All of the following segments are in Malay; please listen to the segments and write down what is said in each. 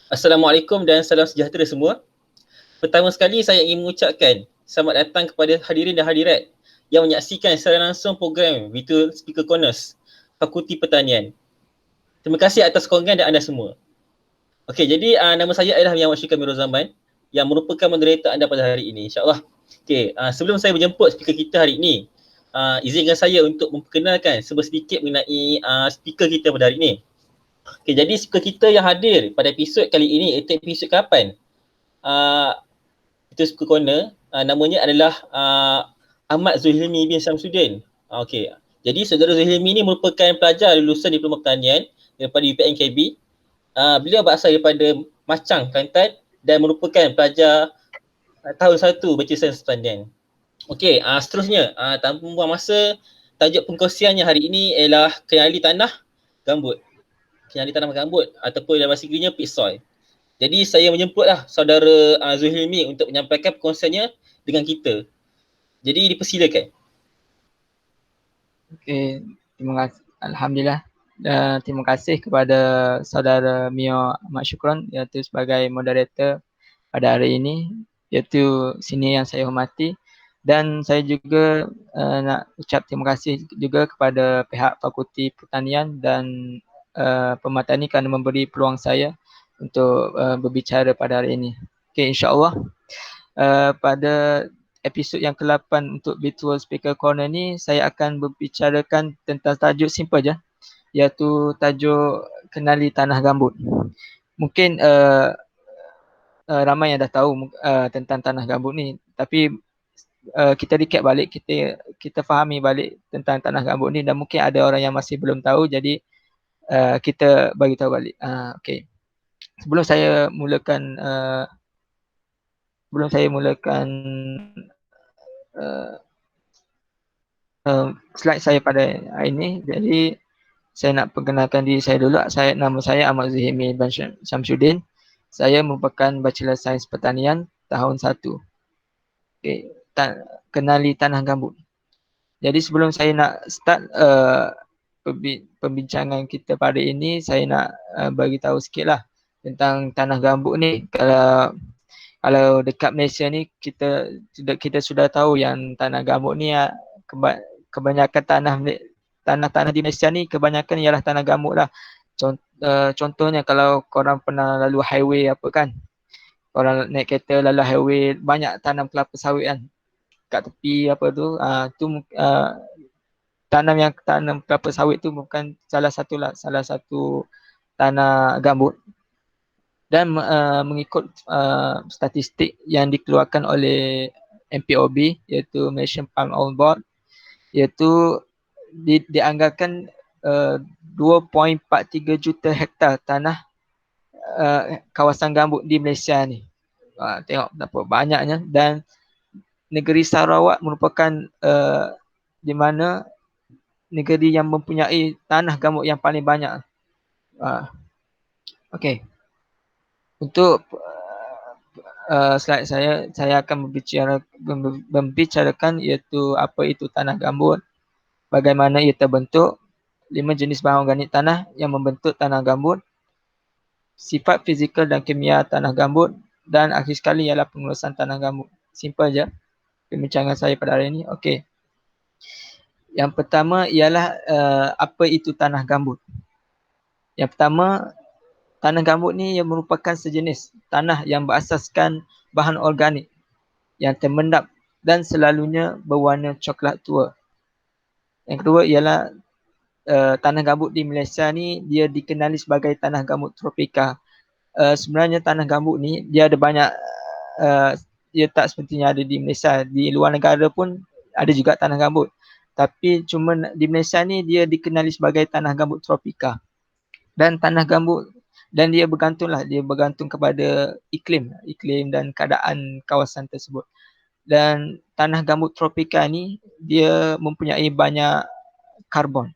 Assalamualaikum dan salam sejahtera semua. Pertama sekali saya ingin mengucapkan selamat datang kepada hadirin dan hadirat yang menyaksikan secara langsung program Virtual Speaker Corners Fakulti Pertanian. Terima kasih atas sokongan dan anda semua. Okey, jadi nama saya adalah Muhammad Syukri Amirul Zaman yang merupakan moderator anda pada hari ini, insyaAllah. Okey, sebelum saya menjemput speaker kita hari ini, izinkan saya untuk memperkenalkan sedikit mengenai speaker kita pada hari ini. Okey, jadi speaker kita yang hadir pada episod kali ini, iaitu episod ke-8, itu speaker corner, namanya adalah Ahmad Zulhilmi bin Samsudin. Okey. Jadi saudara Zulhilmi ni merupakan pelajar lulusan Diploma Pertanian daripada UPN KB. Beliau berasal daripada Macang, Kelantan dan merupakan pelajar tahun 1 Bachelor Sains Pertanian. Okey, seterusnya, tanpa membuang masa, tajuk pengkongsiannya hari ini ialah kenali tanah gambut. Kenali tanah gambut ataupun dalam bahasa Inggerisnya peat soil. Jadi saya menjemputlah saudara Zulhilmi untuk menyampaikan perkongsiannya dengan kita. Jadi dipersilakan. Okey, terima kasih. Alhamdulillah. Terima kasih kepada saudara Mio Ahmad Syukron iaitu sebagai moderator pada hari ini, iaitu sini yang saya hormati, dan saya juga nak ucap terima kasih juga kepada pihak Fakulti Pertanian dan Pematani kerana memberi peluang saya untuk berbicara pada hari ini. Okey, insya-Allah pada episod yang ke-8 untuk Virtual Speaker Corner ni saya akan berbicarakan tentang tajuk simple je, iaitu tajuk kenali tanah gambut. Mungkin ramai yang dah tahu tentang tanah gambut ni, tapi kita recap balik, kita fahami balik tentang tanah gambut ni, dan mungkin ada orang yang masih belum tahu, jadi kita bagi tahu balik. Okey. Sebelum saya mulakan slide saya pada hari ini, jadi saya nak perkenalkan diri saya dulu. Nama saya Ahmad Zulhilmi bin Samsudin. Saya merupakan Bachelor Sains Pertanian tahun 1. Okay. Kenali tanah gambut. Jadi sebelum saya nak start pembincangan kita pada ini, saya nak bagi tahu sikitlah tentang tanah gambut ni. Kalau dekat Malaysia ni kita sudah tahu yang tanah gambut ni kebanyakan tanah di Malaysia ni kebanyakan ialah tanah gambut lah. Contohnya kalau korang pernah lalu highway apa kan, korang naik kereta lalu highway, banyak tanam kelapa sawit kan kat tepi apa tu, tanam kelapa sawit tu bukan salah satu tanah gambut. Dan mengikut statistik yang dikeluarkan oleh MPOB, iaitu Malaysian Palm Oil Board, iaitu dianggarkan 2.43 juta hektar tanah kawasan gambut di Malaysia ni. Tengok berapa banyaknya. Dan negeri Sarawak merupakan di mana negeri yang mempunyai tanah gambut yang paling banyak. Okey. Untuk slide saya akan membicarakan iaitu apa itu tanah gambut, bagaimana ia terbentuk, 5 jenis bahan organik tanah yang membentuk tanah gambut, sifat fizikal dan kimia tanah gambut, dan akhir sekali ialah pengurusan tanah gambut. Simple je pembincangan saya pada hari ini. Okey. Yang pertama ialah apa itu tanah gambut. Yang pertama, tanah gambut ni yang merupakan sejenis tanah yang berasaskan bahan organik yang termendap dan selalunya berwarna coklat tua. Yang kedua ialah tanah gambut di Malaysia ni dia dikenali sebagai tanah gambut tropika. Sebenarnya tanah gambut ni dia ada banyak, dia tak sepertinya ada di Malaysia. Di luar negara pun ada juga tanah gambut. Tapi cuma di Malaysia ni dia dikenali sebagai tanah gambut tropika. Dan tanah gambut, dan dia bergantung kepada iklim dan keadaan kawasan tersebut. Dan tanah gambut tropika ni dia mempunyai banyak karbon.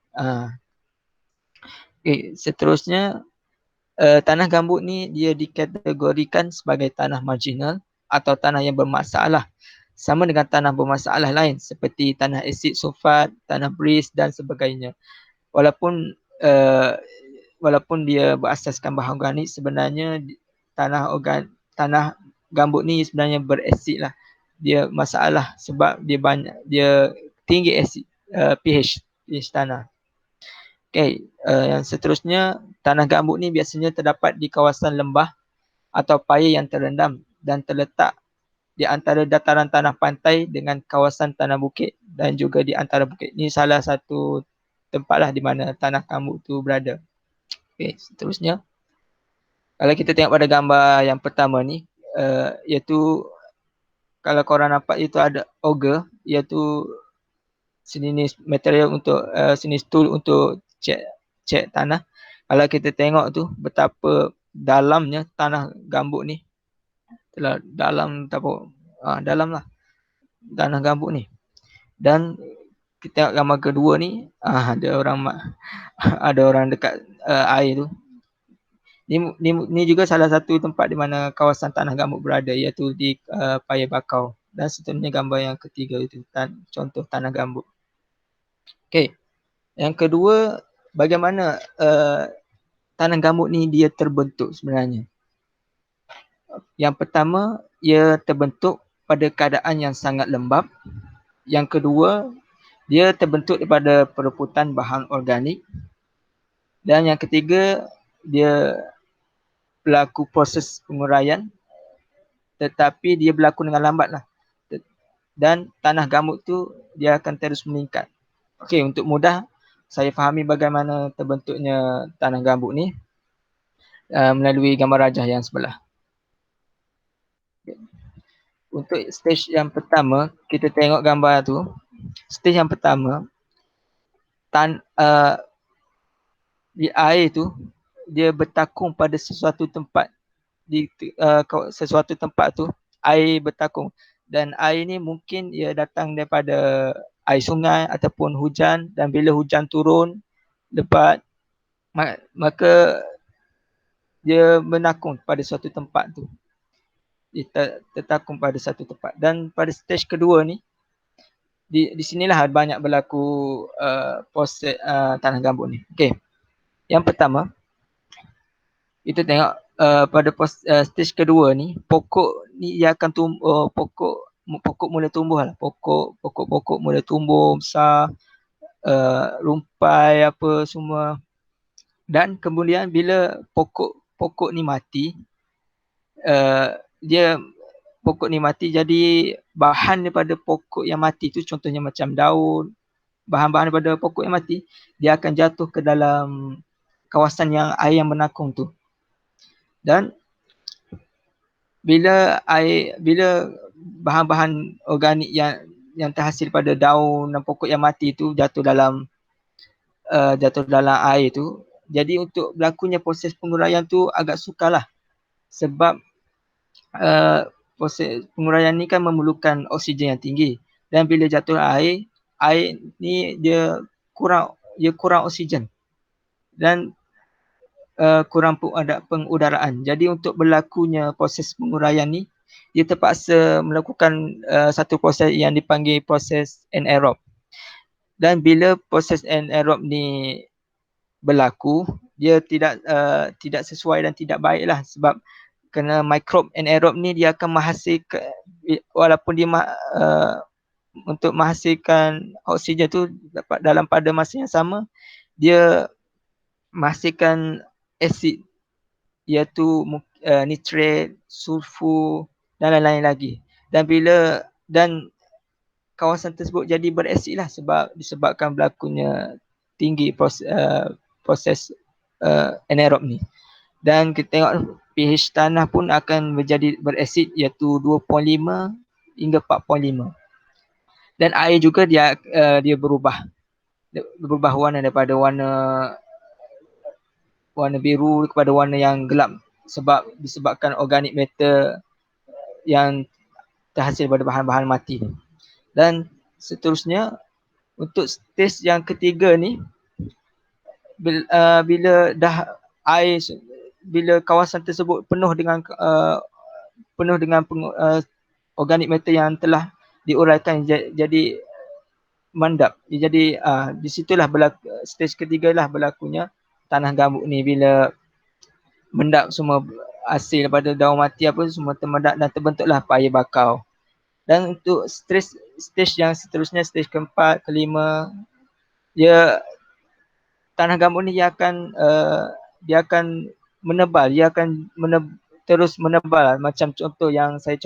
Okay, seterusnya tanah gambut ni dia dikategorikan sebagai tanah marginal atau tanah yang bermasalah, sama dengan tanah bermasalah lain seperti tanah asid sulfat, tanah bris dan sebagainya. Walaupun dia berasaskan bahan organik, sebenarnya tanah gambut ni sebenarnya berasid lah. Dia masalah sebab dia tinggi asid pH tanah. Okay, yang seterusnya, tanah gambut ni biasanya terdapat di kawasan lembah atau paya yang terendam dan terletak di antara dataran tanah pantai dengan kawasan tanah bukit dan juga di antara bukit. Ini salah satu tempatlah di mana tanah gambut tu berada. Okay, seterusnya, kalau kita tengok pada gambar yang pertama ni, iaitu kalau korang nampak itu ada auger, iaitu sejenis material untuk sejenis tool untuk cek tanah. Kalau kita tengok tu betapa dalamnya tanah gambut ni, telah dalam dalam lah tanah gambut ni. Dan kita tengok gambar kedua ni, ada orang dekat air tu. Ni juga salah satu tempat di mana kawasan tanah gambut berada, iaitu di Paya Bakau. Dan seterusnya gambar yang ketiga itu contoh tanah gambut. Okey. Yang kedua, bagaimana tanah gambut ni dia terbentuk sebenarnya? Yang pertama, ia terbentuk pada keadaan yang sangat lembap. Yang kedua, dia terbentuk daripada perebutan bahan organik. Dan yang ketiga, dia berlaku proses penguraian, tetapi dia berlaku dengan lambat lah. Dan tanah gambut tu dia akan terus meningkat. Okey, untuk mudah saya fahami bagaimana terbentuknya tanah gambut ni melalui gambar rajah yang sebelah. Untuk stage yang pertama, kita tengok gambar tu. Stage yang pertama, di air tu dia bertakung pada sesuatu tempat. Di sesuatu tempat tu air bertakung, dan air ni mungkin ia datang daripada air sungai ataupun hujan, dan bila hujan turun lebat, maka dia menakung pada suatu tempat tu. Dia tertakung pada satu tempat. Dan pada stage kedua ni, di sinilah banyak berlaku proses tanah gambut ni. Okey. Yang pertama, kita tengok pada stage kedua ni, pokok ni ia akan pokok mula tumbuh lah. Pokok mula tumbuh besar, rumpai apa semua. Dan kemudian bila pokok ni mati, pokok ni mati, jadi bahan daripada pokok yang mati tu, contohnya macam daun, bahan-bahan daripada pokok yang mati, dia akan jatuh ke dalam kawasan yang air yang menakung tu. Dan bila bahan-bahan organik yang terhasil pada daun dan pokok yang mati tu jatuh dalam air tu, jadi untuk berlakunya proses penguraian tu agak sukarlah, sebab proses penguraian ni kan memerlukan oksigen yang tinggi, dan bila jatuh air ni dia kurang oksigen dan kurang pengudaraan. Jadi untuk berlakunya proses penguraian ni, dia terpaksa melakukan satu proses yang dipanggil proses anaerob. Dan bila proses anaerob ni berlaku, dia tidak sesuai dan tidak baiklah, sebab kerana mikrob anaerob ni dia akan menghasilkan, walaupun dia untuk menghasilkan oksigen tu dalam pada masa yang sama, dia menghasilkan asid, iaitu nitrat, sulfur dan lain-lain lagi. Dan kawasan tersebut jadi berasid lah, disebabkan berlakunya tinggi proses anaerob ni. Dan kita tengok pH tanah pun akan menjadi berasid, iaitu 2.5 hingga 4.5. Dan air juga dia berubah warna daripada warna biru kepada warna yang gelap, disebabkan organic matter yang terhasil pada bahan-bahan mati. Dan seterusnya, untuk stage yang ketiga ni, bila kawasan tersebut penuh dengan organic matter yang telah diuraikan, jadi mandap. Jadi di situlah stage ketiga lah berlakunya tanah gambut ni, bila mendap semua hasil daripada daun mati apa semua termedak dan terbentuklah paya bakau. Dan untuk stage yang seterusnya, stage keempat, kelima, tanah gambut ni dia akan menebal, terus menebal. Macam contoh yang saya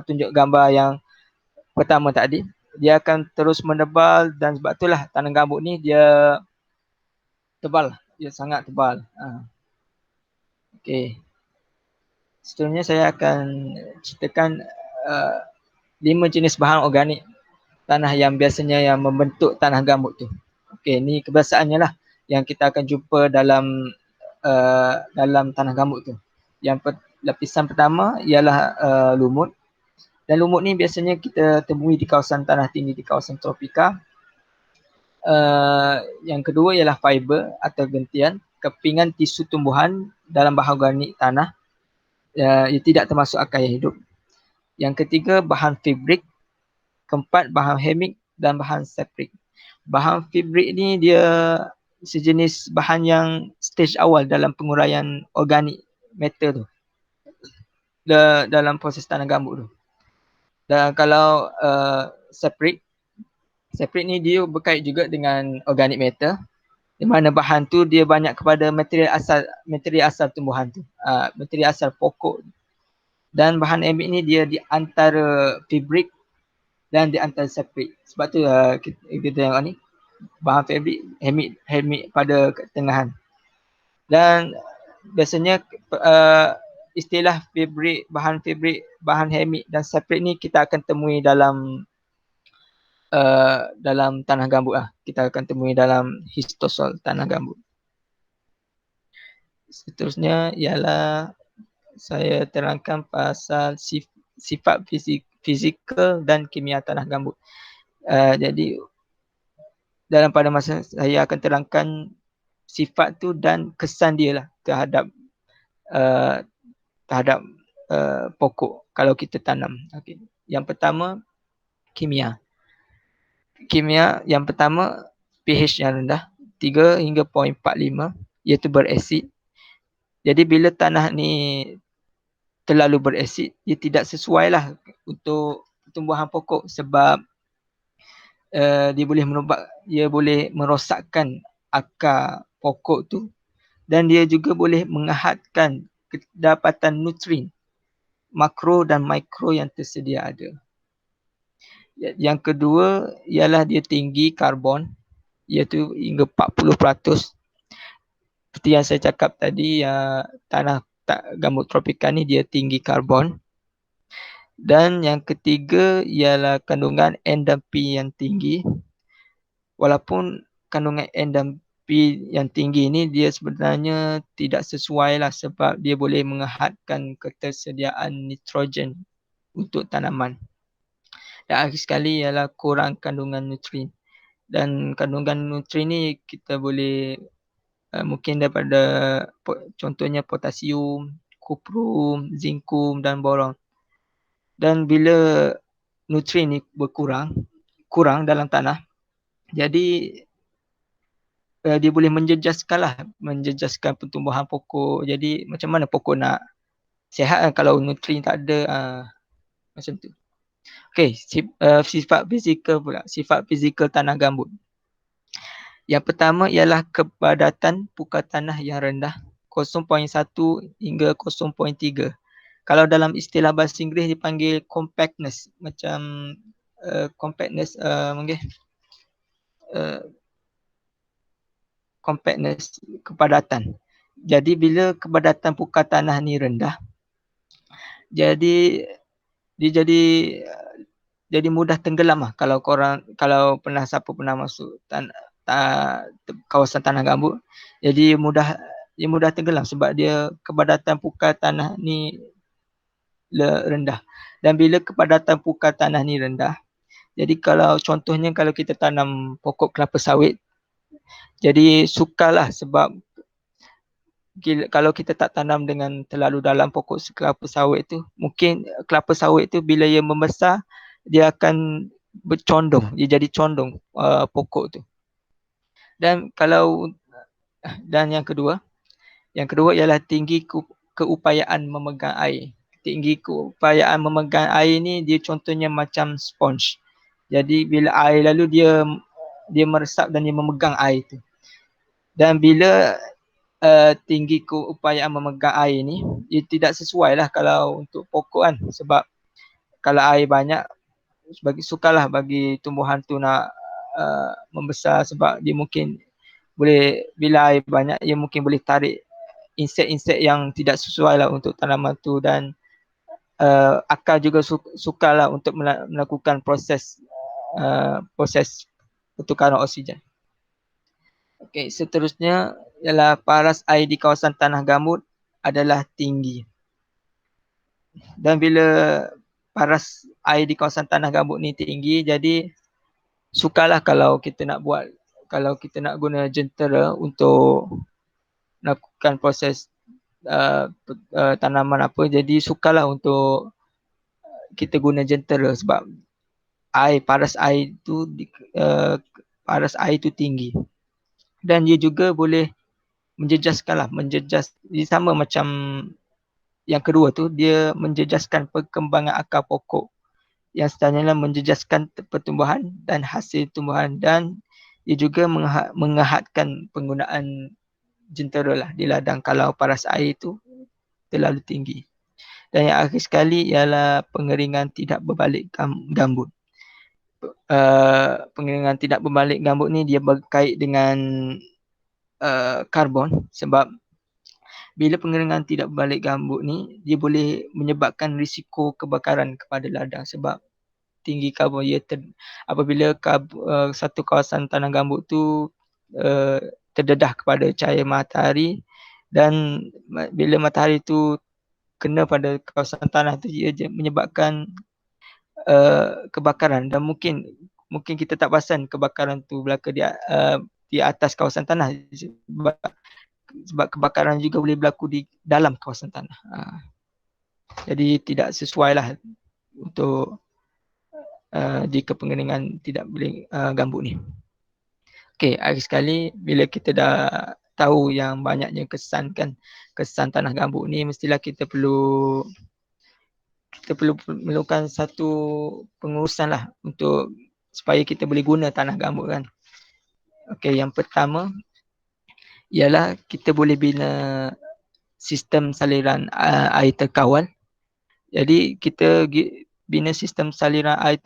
tunjuk gambar yang pertama tadi, dia akan terus menebal dan sebab itulah tanah gambut ni dia tebal, dia sangat tebal. Okey. Seterusnya saya akan ceritakan 5 jenis bahan organik tanah yang biasanya yang membentuk tanah gambut tu. Okey, ni kebiasaannya lah yang kita akan jumpa dalam tanah gambut tu. Lapisan pertama ialah lumut. Dan lumut ni biasanya kita temui di kawasan tanah tinggi di kawasan tropika. Yang kedua ialah fiber atau gentian, kepingan tisu tumbuhan dalam bahan organik tanah. Ia tidak termasuk akar yang hidup. Yang ketiga bahan fibrik, keempat bahan hemik dan bahan seprik. Bahan fibrik ni dia sejenis bahan yang stage awal dalam penguraian organik matter tu dalam proses tanah gambut tu. Dan kalau seprik ni dia berkait juga dengan organic matter, di mana bahan tu dia banyak kepada material asal tumbuhan tu, material asal pokok. Dan bahan hemik ni dia di antara fibrik dan di antara seprik. Sebab tu kita tengok ni bahan fabrik hemik pada ketengahan. Dan biasanya istilah bahan fabrik, bahan hemik dan seprik ni kita akan temui dalam tanah gambut lah. Kita akan temui dalam histosol tanah gambut. Seterusnya ialah saya terangkan pasal sifat fizikal dan kimia tanah gambut. Jadi dalam pada masa saya akan terangkan sifat tu dan kesan dia lah terhadap pokok kalau kita tanam. Okay. Yang pertama kimia. Yang pertama pH yang rendah 3 hingga 0.45 iaitu berasid. Jadi bila tanah ni terlalu berasid, dia tidak sesuai lah untuk tumbuhan pokok sebab dia boleh merosakkan akar pokok tu dan dia juga boleh menghadkan kedapatan nutrien makro dan mikro yang tersedia ada. Yang kedua ialah dia tinggi karbon iaitu hingga 40%. Seperti yang saya cakap tadi, tanah gambut tropika ni dia tinggi karbon. Dan yang ketiga ialah kandungan N dan P yang tinggi. Walaupun kandungan N dan P yang tinggi ni dia sebenarnya tidak sesuai lah sebab dia boleh menghadkan ketersediaan nitrogen untuk tanaman. Dan akhir sekali ialah kurang kandungan nutrien. Dan kandungan nutrien ni kita boleh mungkin daripada contohnya potasium, kuprum, zinkum dan boron. Dan bila nutrien ni kurang dalam tanah, jadi dia boleh menjejaskan pertumbuhan pokok. Jadi macam mana pokok nak sihat kalau nutrien tak ada, macam tu. Okey, sifat fizikal tanah gambut. Yang pertama ialah kepadatan pukat tanah yang rendah 0.1 hingga 0.3. Kalau dalam istilah bahasa Inggeris dipanggil compactness, macam compactness kepadatan. Jadi bila kepadatan pukat tanah ni rendah, jadi dia jadi mudah tenggelam lah. Kalau siapa pernah masuk kawasan tanah gambut, jadi mudah tenggelam sebab dia kepadatan pukat tanah ni rendah. Dan bila kepadatan pukat tanah ni rendah, jadi contohnya kalau kita tanam pokok kelapa sawit, jadi sukarlah sebab kalau kita tak tanam dengan terlalu dalam pokok kelapa sawit tu, mungkin kelapa sawit tu bila ia membesar, dia akan bercondong, dia jadi condong pokok tu. Dan yang kedua ialah tinggi keupayaan memegang air. Tinggi keupayaan memegang air ni dia contohnya macam sponge. Jadi bila air lalu dia meresap dan dia memegang air tu. Dan bila tinggi keupayaan memegang air ni, dia tidak sesuai lah kalau untuk pokok kan. Sebab kalau air banyak, sukarlah bagi tumbuhan tu nak membesar, sebab dia mungkin boleh, bila air banyak, dia mungkin boleh tarik insek-insek yang tidak sesuai lah untuk tanaman tu. Dan akar juga sukarlah untuk melakukan proses pertukaran oksigen. Okey, seterusnya ialah paras air di kawasan tanah gambut adalah tinggi. Dan bila paras air di kawasan tanah gambut ni tinggi, jadi sukarlah kalau kita nak guna jentera untuk melakukan proses tanaman apa, jadi sukarlah untuk kita guna jentera sebab paras air tu tinggi. Dan dia juga boleh menjejaskan, dia sama macam yang kedua tu, dia menjejaskan perkembangan akar pokok yang sebenarnya menjejaskan pertumbuhan dan hasil tumbuhan. Dan dia juga menghadkan penggunaan jentera lah di ladang kalau paras air tu terlalu tinggi. Dan yang akhir sekali ialah pengeringan tidak berbalik gambut. Pengeringan tidak berbalik gambut ni dia berkait dengan karbon, sebab bila pengeringan tidak berbalik gambut ni, dia boleh menyebabkan risiko kebakaran kepada ladang sebab tinggi karbon. Apabila satu kawasan tanah gambut tu terdedah kepada cahaya matahari, dan bila matahari tu kena pada kawasan tanah tu, dia menyebabkan kebakaran. Dan mungkin kita tak perasan kebakaran tu berlaku di atas kawasan tanah, sebab kebakaran juga boleh berlaku di dalam kawasan tanah. Jadi tidak sesuai lah untuk jika pengeringan tidak boleh gambut ni. Okey, akhir sekali bila kita dah tahu yang banyaknya kesan tanah gambut ni, mestilah kita perlu melakukan satu pengurusan lah untuk supaya kita boleh guna tanah gambut kan. Okey, yang pertama ialah kita boleh bina sistem saliran air terkawal. Jadi kita bina sistem saliran air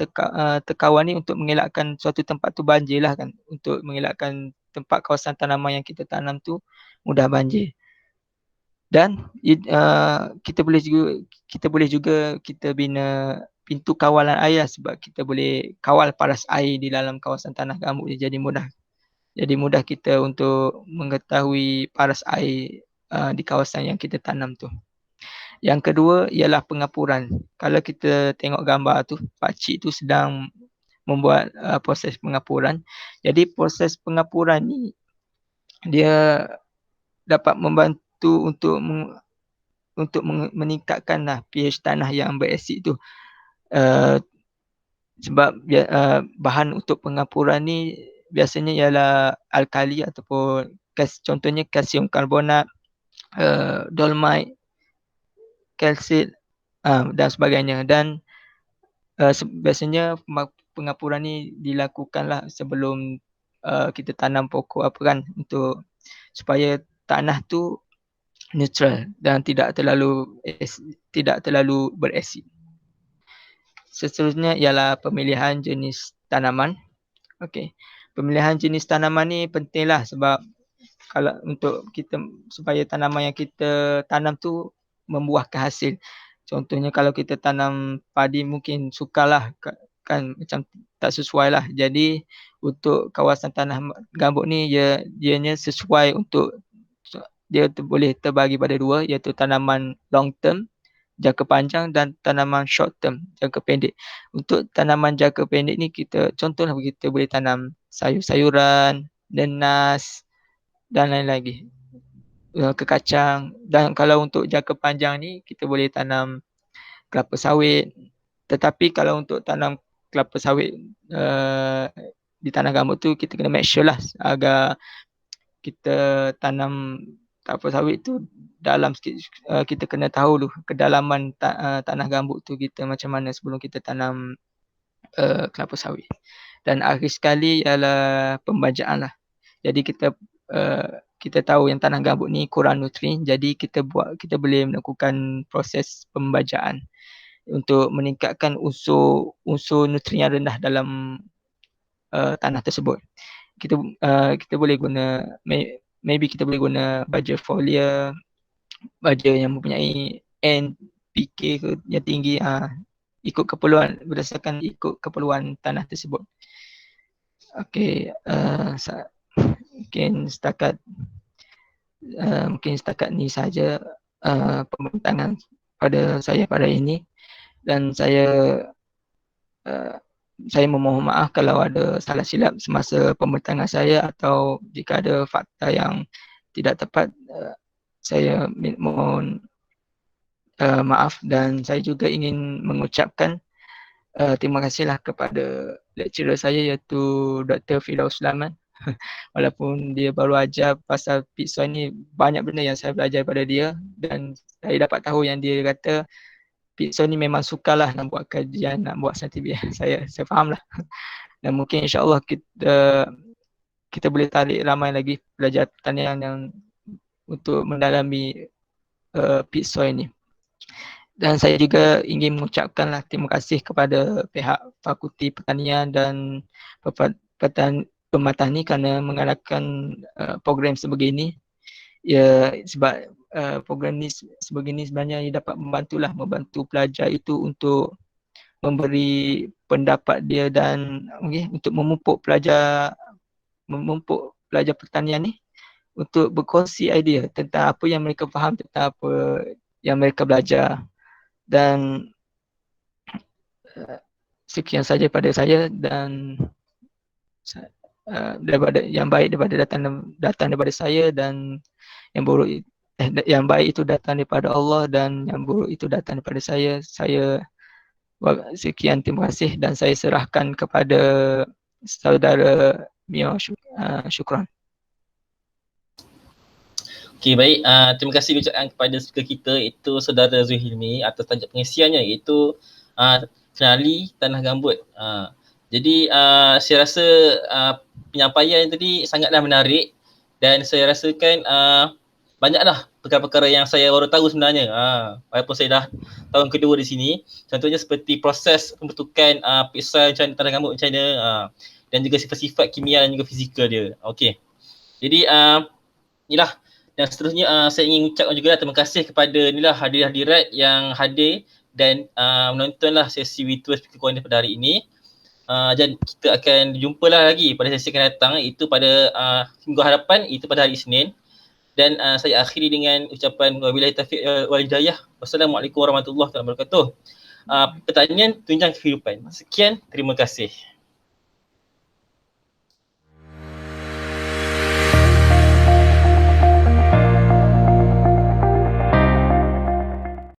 terkawal ni untuk mengelakkan suatu tempat tu banjir lah kan, untuk mengelakkan tempat kawasan tanaman yang kita tanam tu mudah banjir. Dan kita boleh juga bina pintu kawalan air, sebab kita boleh kawal paras air di dalam kawasan tanah gambut. Jadi mudah kita untuk mengetahui paras air di kawasan yang kita tanam tu. Yang kedua ialah pengapuran. Kalau kita tengok gambar tu, pakcik tu sedang membuat proses pengapuran. Jadi proses pengapuran ni dia dapat membantu untuk meningkatkan pH tanah yang beresid tu. Sebab bahan untuk pengapuran ni biasanya ialah alkali ataupun contohnya kalsium karbonat, dolomite, kalsit dan sebagainya. Dan biasanya pengapuran ni dilakukanlah sebelum kita tanam pokok apa kan, untuk supaya tanah tu neutral dan tidak terlalu beresid. Seterusnya ialah pemilihan jenis tanaman. Okey. Pemilihan jenis tanaman ni pentinglah, sebab kalau untuk kita supaya tanaman yang kita tanam tu membuahkan hasil. Contohnya kalau kita tanam padi, mungkin sukarlah kan macam tak sesuai lah. Jadi untuk kawasan tanah gambut ni dianya sesuai untuk dia boleh terbagi pada dua, iaitu tanaman long term jangka panjang dan tanaman short term jangka pendek. Untuk tanaman jangka pendek ni contohlah kita boleh tanam sayur-sayuran, nenas dan lain lagi, kekacang. Dan kalau untuk jangka panjang ni kita boleh tanam kelapa sawit. Tetapi kalau untuk tanam kelapa sawit di tanah gambut tu, kita kena make sure lah agar kita tanam kelapa sawit tu dalam sikit, kita kena tahu dulu kedalaman tanah gambut tu kita macam mana sebelum kita tanam kelapa sawit. Dan akhir sekali ialah pembajaan lah. Jadi kita tahu yang tanah gambut ni kurang nutrien, jadi kita boleh melakukan proses pembajaan untuk meningkatkan unsur nutrien yang rendah dalam tanah tersebut. Kita boleh guna, maybe kita boleh guna baja folia, baja yang mempunyai NPK yang tinggi, ikut keperluan, berdasarkan ikut keperluan tanah tersebut. Okey, mungkin setakat ni saja pembincangan pada saya pada ini, dan saya memohon maaf kalau ada salah silap semasa pembincangan saya, atau jika ada fakta yang tidak tepat, saya mohon maaf. Dan saya juga ingin mengucapkan terima kasihlah kepada lecturer saya iaitu Dr. Firdaus Sulaiman. Walaupun dia baru ajar pasal pit soil ni, banyak benda yang saya belajar daripada dia, dan saya dapat tahu yang dia kata pit soil ni memang sukarlah nak buat kajian, nak buat saintifik. Saya faham lah. Dan mungkin insyaAllah kita boleh tarik ramai lagi pelajar pertanian yang untuk mendalami pit soil ni. Dan saya juga ingin mengucapkanlah terima kasih kepada pihak Fakulti Pertanian dan Pematani kerana mengadakan program sebegini. Ya, sebab program ni sebegini sebenarnya dapat membantu pelajar itu untuk memberi pendapat dia, dan untuk memupuk pelajar pertanian ni untuk berkongsi idea tentang apa yang mereka faham, tentang apa yang mereka belajar. Dan sekian saja pada saya, dan daripada yang baik datang daripada saya, dan yang buruk yang baik itu datang daripada Allah, dan yang buruk itu datang daripada saya. Sekian, terima kasih, dan saya serahkan kepada saudara Mio. Syukran. Okey, baik. Terima kasih ucapkan kepada speaker kita iaitu saudara Zulhilmi atas tajuk pengisiannya iaitu kenali tanah gambut. Jadi saya rasa penyampaian tadi sangatlah menarik, dan saya rasakan banyaklah perkara-perkara yang saya baru tahu sebenarnya. Walaupun saya dah tahun kedua di sini, contohnya seperti proses pembentukan pit soil macam tanah gambut macam mana, dan juga sifat-sifat kimia dan juga fizikal dia. Okey. Jadi inilah. Dan seterusnya saya ingin ucapkan juga terima kasih kepada inilah hadirat yang hadir dan menontonlah sesi virtual speaker corner pada hari ini. Dan kita akan jumpalah lagi pada sesi akan datang, iaitu pada minggu hadapan, iaitu pada hari Isnin. Dan saya akhiri dengan ucapan wabillahi taufiq wal hidayah. Wassalamualaikum warahmatullahi wabarakatuh. Pertanyaan tunjang kehidupan. Sekian, terima kasih.